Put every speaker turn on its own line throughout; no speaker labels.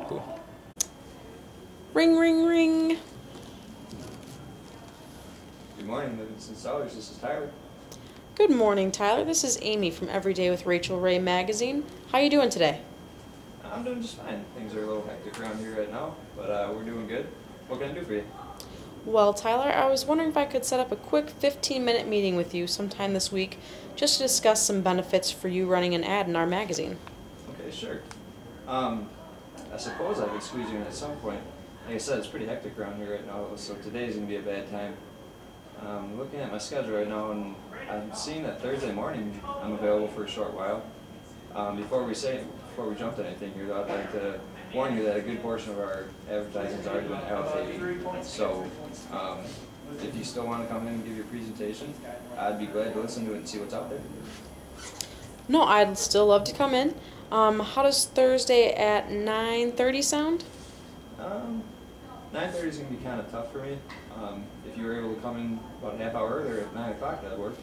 Cool.
Ring, ring, ring.
Good morning, Livingston Sellers. This is Tyler.
Good morning, Tyler. This is Amy from Everyday with Rachel Ray magazine. How you doing today?
I'm doing just fine. Things are a little hectic around here right now, but we're doing good. What can I do for you?
Well, Tyler, I was wondering if I could set up a quick 15-minute meeting with you sometime this week just to discuss some benefits for you running an ad in our magazine.
Okay, sure. I suppose I could squeeze you in at some point. Like I said, it's pretty hectic around here right now, so today's going to be a bad time. Looking at my schedule right now, and I'm seeing that Thursday morning I'm available for a short while. Before we jump to anything here, though, I'd like to warn you that a good portion of our advertisements are doing allocating. So, if you still want to come in and give your presentation, I'd be glad to listen to it and see what's out there.
No, I'd still love to come in. How does Thursday at 9:30 sound?
9:30 is going to be kind of tough for me. If you were able to come in about a half hour earlier at 9 o'clock, that'd work.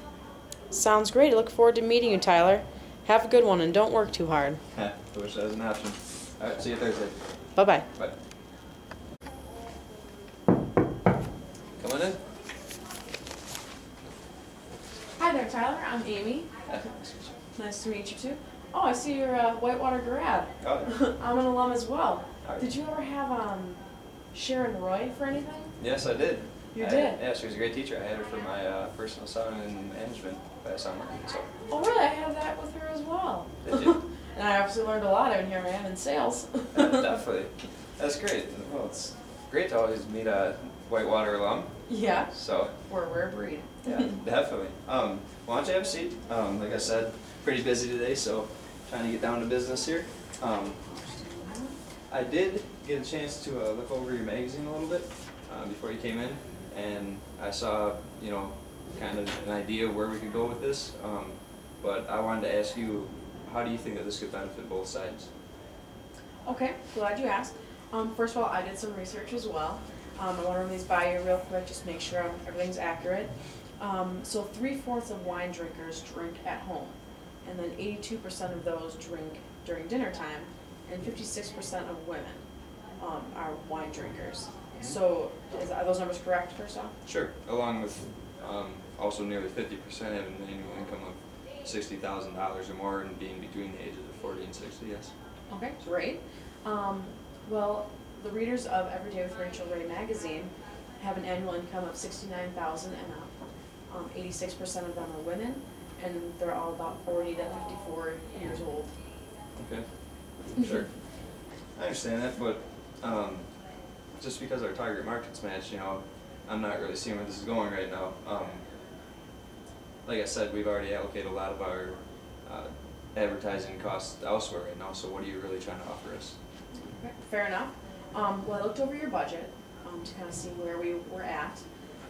Sounds great. I look forward to meeting you, Tyler. Have a good one and don't work too hard.
I wish that was an option. All right, see you Thursday.
Bye-bye.
Bye. Come on in.
Hi there, Tyler. I'm Amy. Nice to meet you, too. Oh, I see you're a Whitewater grad.
Oh.
I'm an alum as well.
Right.
Did you ever have Sharon Roy for anything?
Yes, I did.
You did?
Yeah, she was a great teacher. I had her for my personal son in management last summer. So.
Oh, really? I had that with her as well.
Did you?
And I obviously learned a lot out here I am in sales.
Definitely. That's great. Well, it's great to always meet a Whitewater alum.
Yeah.
So.
We're a rare breed.
Yeah, definitely. Why don't you have a seat? Like I said, pretty busy today, so trying to get down to business here. I did get a chance to look over your magazine a little bit before you came in, and I saw, kind of an idea of where we could go with this. But I wanted to ask you, how do you think that this could benefit both sides?
Okay, glad you asked. First of all, I did some research as well. I want to run these by you real quick, just make sure everything's accurate. So 3/4 of wine drinkers drink at home, and then 82% of those drink during dinner time, and 56% of women are wine drinkers. So are those numbers correct, first off?
Sure, along with also nearly 50% have an annual income of $60,000 or more and being between the ages of 40 and 60, yes.
Okay, great. Well, the readers of Everyday with Rachel Ray magazine have an annual income of $69,000 and up. 86% of them are women, and they're all about 40 to 54 years old.
Okay, sure. I understand that, but just because our target market's matched, I'm not really seeing where this is going right now. Like I said, we've already allocated a lot of our advertising costs elsewhere right now, so what are you really trying to offer us?
Okay, fair enough. Well, I looked over your budget to kind of see where we were at,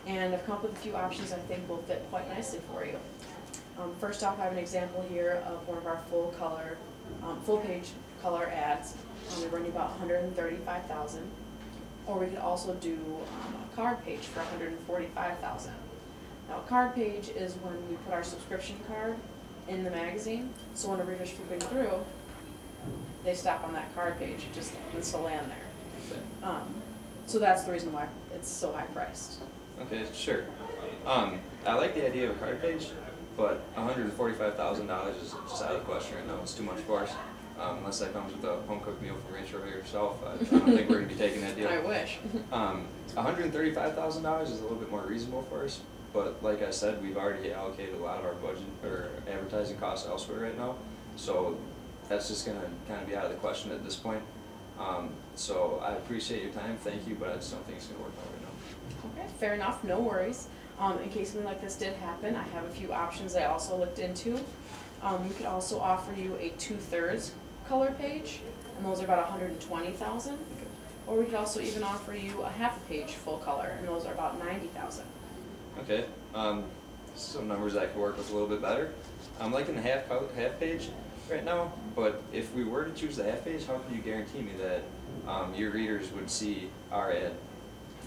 and I've come up with a few options I think will fit quite nicely for you. First off, I have an example here of one of our full-page color ads. They run you about $135,000. Or we could also do a card page for $145,000. Now, a card page is when we put our subscription card in the magazine, so when a reader's flipping through, they stop on that card page. It just happens to land there. So that's the reason why it's so high priced.
Okay, sure. I like the idea of a card page, but $145,000 is just out of the question right now. It's too much for us. Unless that comes with a home-cooked meal from Rachel herself, I don't think we're going to be taking that deal.
I wish.
$135,000 is a little bit more reasonable for us, but like I said, we've already allocated a lot of our budget or advertising costs elsewhere right now, so that's just going to kind of be out of the question at this point. So I appreciate your time, thank you, but I just don't think it's going to work out right now.
Okay, fair enough, no worries. In case something like this did happen, I have a few options I also looked into. We could also offer you a 2/3 color page, and those are about $120,000. Or we could also even offer you a half a page full color, and those are about $90,000.
Okay, some numbers I could work with a little bit better. I'm liking the half page right now, but if we were to choose the half page, how can you guarantee me that your readers would see our ad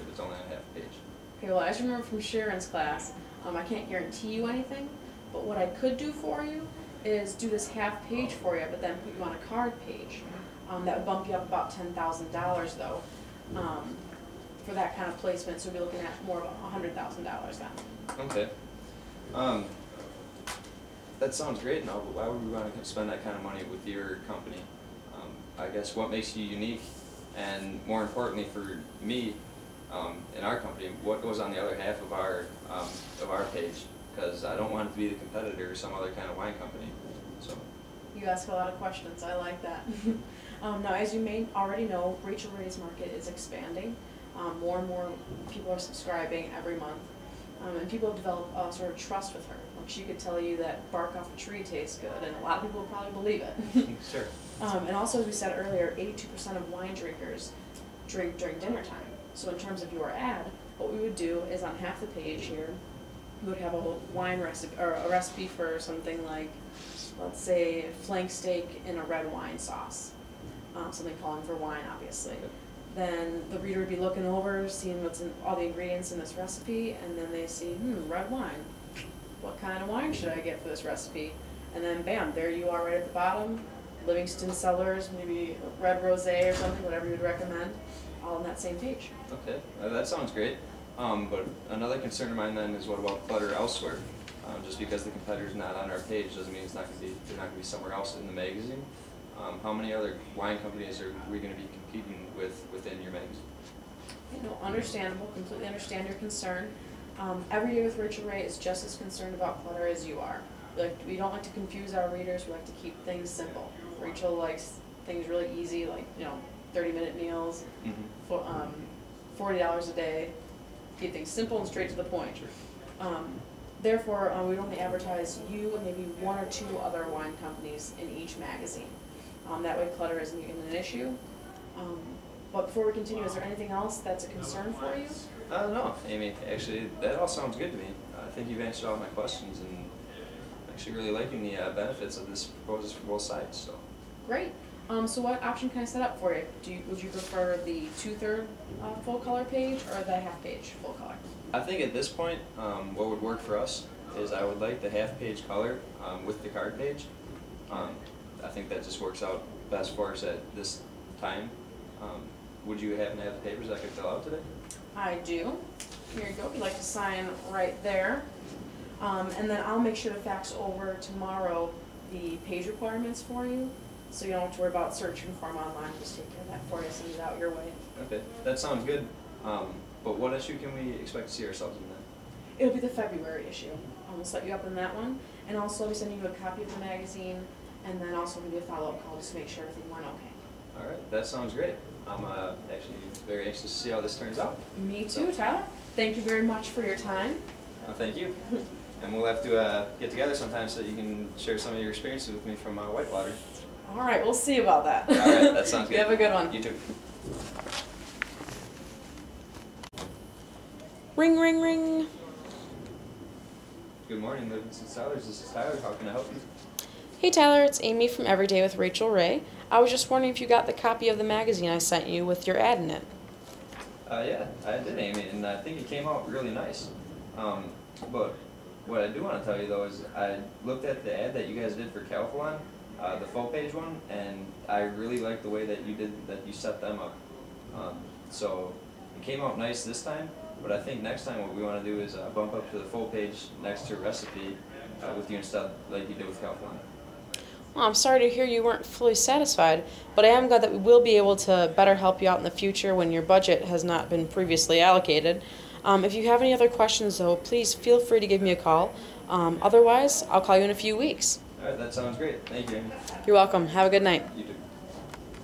if it's only on half page?
Okay, well, as you remember from Sharon's class, I can't guarantee you anything, but what I could do for you is do this half page for you, but then put you on a card page. That would bump you up about $10,000 though, for that kind of placement, so we'll be looking at more of $100,000 then.
Okay. That sounds great. Now, why would we want to spend that kind of money with your company? I guess what makes you unique, and more importantly for me, in our company, what goes on the other half of our page? Because I don't want it to be the competitor or some other kind of wine company. So.
You ask a lot of questions. I like that. Now, as you may already know, Rachael Ray's market is expanding. More and more people are subscribing every month, and people have developed a sort of trust with her. Like, she could tell you that bark off a tree tastes good, and a lot of people would probably believe it.
Sure.
And also, as we said earlier, 82% of wine drinkers drink during dinner time. So in terms of your ad, what we would do is on half the page here, we would have a wine recipe, or a recipe for something like, let's say, flank steak in a red wine sauce. Something calling for wine, obviously. Then the reader would be looking over, seeing what's in all the ingredients in this recipe, and then they see, red wine. What kind of wine should I get for this recipe? And then bam, there you are right at the bottom. Livingston Cellars, maybe red rosé or something, whatever you'd recommend, all on that same page.
Okay, that sounds great. But another concern of mine then is, what about clutter elsewhere? Just because the competitor's not on our page doesn't mean they're not going to be somewhere else in the magazine. How many other wine companies are we going to be competing with within your magazine?
You know, understandable, completely understand your concern. Every Day with Rachael Ray is just as concerned about clutter as you are. We don't like to confuse our readers, we like to keep things simple. Rachael likes things really easy, like, 30-minute meals, $40 a day, keep things simple and straight to the point. Therefore, we'd only advertise you and maybe one or two other wine companies in each magazine. That way clutter isn't even an issue. But before we continue, is there anything else that's a concern for you?
No, Amy, actually, that all sounds good to me. I think you've answered all my questions, and I'm actually really liking the benefits of this proposal for both sides. So. Great.
So what option can I set up for you? Would you prefer the 2/3 full color page or the half page full color?
I think at this point, what would work for us is I would like the half page color with the card page. I think that just works out best for us at this time. Would you happen to have the papers I could fill out today?
I do. Here you go. If you'd like to sign right there. And then I'll make sure to fax over tomorrow the page requirements for you, so you don't have to worry about searching for them online. Just take care of that for you, send it out your way.
Okay, that sounds good. But what issue can we expect to see ourselves in then?
It'll be the February issue. We'll set you up in that one, and also I'll be sending you a copy of the magazine, and then also maybe a follow-up call just to make sure everything went okay.
All right, that sounds great. I'm actually very anxious to see how this turns out.
Me too, Tyler. Thank you very much for your time.
Thank you. And we'll have to get together sometime so you can share some of your experiences with me from Whitewater.
All right, we'll see about that.
All right, that sounds good.
You have a good one.
You too.
Ring, ring, ring.
Good morning, Livingston Cellars. This is Tyler. How can I help you?
Hey Tyler, it's Amy from Every Day with Rachael Ray. I was just wondering if you got the copy of the magazine I sent you with your ad in it.
Yeah, I did, Amy, and I think it came out really nice. But what I do want to tell you though is I looked at the ad that you guys did for Calphalon, the full page one, and I really liked the way that you set them up. So it came out nice this time, but I think next time what we want to do is bump up to the full page next to recipe with you instead, like you did with Calphalon.
Well, I'm sorry to hear you weren't fully satisfied, but I am glad that we will be able to better help you out in the future when your budget has not been previously allocated. If you have any other questions, though, please feel free to give me a call. Otherwise, I'll call you in a few weeks.
All right, that sounds great. Thank you, Amy.
You're welcome. Have a good night.
You too.